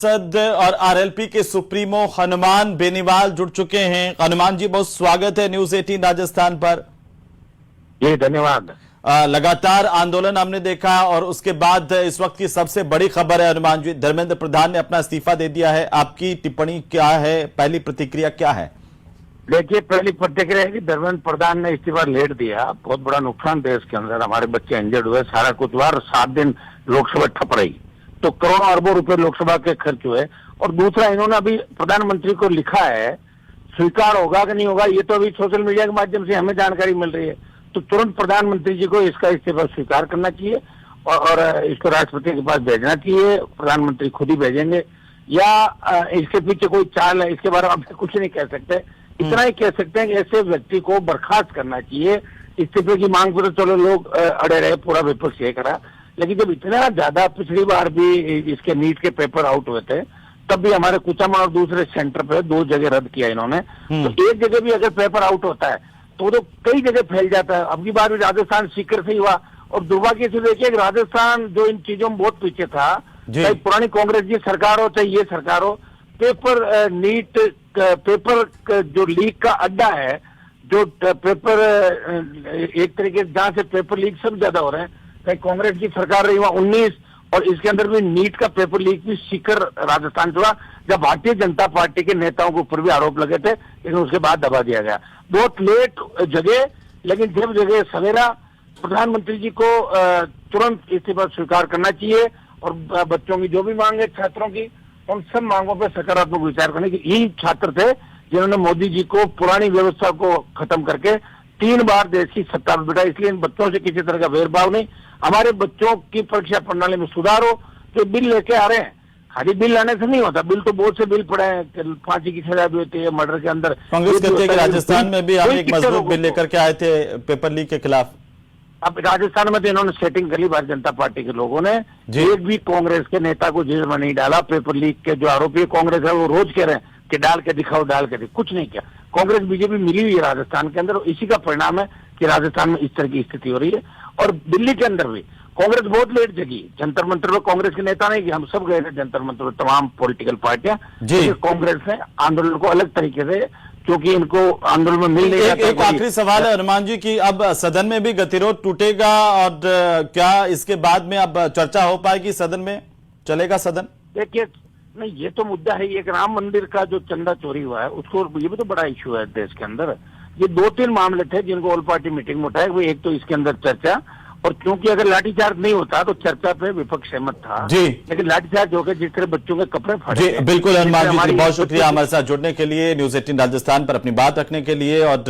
सद और आरएलपी के सुप्रीमो हनुमान बेनीवाल जुड़ चुके हैं। हनुमान जी, बहुत स्वागत है न्यूज 18 राजस्थान पर। जी धन्यवाद। लगातार आंदोलन हमने देखा और उसके बाद इस वक्त की सबसे बड़ी खबर है हनुमान जी, धर्मेंद्र प्रधान ने अपना इस्तीफा दे दिया है। आपकी टिप्पणी क्या है, पहली प्रतिक्रिया क्या है? देखिए, पहली प्रतिक्रिया है कि धर्मेंद्र प्रधान ने इस्तीफा लेट दिया। बहुत बड़ा नुकसान देश के अंदर, हमारे बच्चे इंजर्ड हुए, सारा कुछ हुआ और 7 दिन लोकसभा ठप रही, तो करोड़ों अरबों रुपए लोकसभा के खर्च हुए। और दूसरा, इन्होंने अभी प्रधानमंत्री को लिखा है, स्वीकार होगा कि नहीं होगा ये तो अभी सोशल मीडिया के माध्यम से हमें जानकारी मिल रही है, तो तुरंत प्रधानमंत्री जी को इसका इस्तीफा स्वीकार करना चाहिए और इसको राष्ट्रपति के पास भेजना चाहिए। प्रधानमंत्री खुद ही भेजेंगे या इसके पीछे कोई चाल है, इसके बारे में हम कुछ नहीं कह सकते। इतना ही कह सकते हैं कि ऐसे व्यक्ति को बर्खास्त करना चाहिए। इस्तीफे की मांग पर तो चलो लोग अड़े रहे, पूरा विपक्ष ये करा, लेकिन जब इतना ज्यादा, पिछली बार भी इसके नीट के पेपर आउट हुए थे, तब भी हमारे कुचामन और दूसरे सेंटर पे 2 जगह रद्द किया इन्होंने। तो एक जगह भी अगर पेपर आउट होता है तो कई जगह फैल जाता है। अब की बार भी राजस्थान सीकर से ही हुआ और दुर्भाग्य से देखिए राजस्थान जो इन चीजों में बहुत पीछे था, चाहे पुरानी कांग्रेस की सरकार हो चाहे ये सरकार हो, पेपर नीट पेपर जो लीक का अड्डा है, जो पेपर एक तरीके से जहां से पेपर लीक सब ज्यादा हो रहे हैं, चाहे कांग्रेस की सरकार रही वहां 19 और इसके अंदर भी नीट का पेपर लीक भी सीकर राजस्थान से हुआ, जब भारतीय जनता पार्टी के नेताओं के ऊपर भी आरोप लगे थे, लेकिन उसके बाद दबा दिया गया। बहुत लेट जगह, लेकिन जब जगह सवेरा, प्रधानमंत्री जी को तुरंत इस्तीफा स्वीकार करना चाहिए और बच्चों की जो भी मांग है, छात्रों की, उन सब मांगों पर सकारात्मक विचार करने की। यही छात्र थे जिन्होंने मोदी जी को पुरानी व्यवस्था को खत्म करके 3 बार देश की सत्ता में बिठा, इसलिए इन बच्चों से किसी तरह का भेदभाव नहीं। हमारे बच्चों की परीक्षा प्रणाली में सुधार हो। जो बिल लेके आ रहे हैं, खाली बिल लाने से नहीं होता, बिल तो बहुत से बिल पड़े हैं, फांसी की सजा भी होती है, मर्डर के अंदर। कांग्रेस कहती है कि राजस्थान में भी हम एक मजबूत बिल लेकर के आए थे पेपर लीक के खिलाफ। अब राजस्थान में तो इन्होंने सेटिंग कर ली, भारतीय जनता पार्टी के लोगों ने। एक भी कांग्रेस के नेता को जेल में नहीं डाला। पेपर लीक के जो आरोपी कांग्रेस है वो रोज कह रहे हैं कि डाल के दिखाओ, डाल के दिखाओ, कुछ नहीं किया। कांग्रेस बीजेपी मिली हुई है राजस्थान के अंदर, इसी का परिणाम है कि राजस्थान में इस तरह की स्थिति हो रही है। और दिल्ली के अंदर भी कांग्रेस बहुत लेट जगी। जंतर मंतर पर कांग्रेस के नेता नहीं, हम सब गए थे जंतर मंतर पर, तमाम पॉलिटिकल पार्टियां। कांग्रेस ने आंदोलन को अलग तरीके से, क्योंकि इनको आंदोलन में मिल नहीं रहा। एक आखिरी सवाल है हनुमान जी की, अब सदन में भी गतिरोध टूटेगा और क्या इसके बाद में अब चर्चा हो पाएगी, सदन में चलेगा सदन? देखिए, नहीं, ये तो मुद्दा है। एक राम मंदिर का जो चंदा चोरी हुआ है उसको, ये भी तो बड़ा इश्यू है देश के अंदर। ये 2-3 मामले थे जिनको ऑल पार्टी मीटिंग में उठाया। एक तो इसके अंदर चर्चा, और क्योंकि अगर लाठीचार्ज नहीं होता तो चर्चा पे विपक्ष सहमत था जी, लेकिन लाठीचार्ज हो गया, जिस तरह बच्चों के कपड़े फाड़े। जी बिल्कुल हनुमान जी, बहुत शुक्रिया हमारे साथ जुड़ने के लिए, न्यूज 18 राजस्थान पर अपनी बात रखने के लिए। और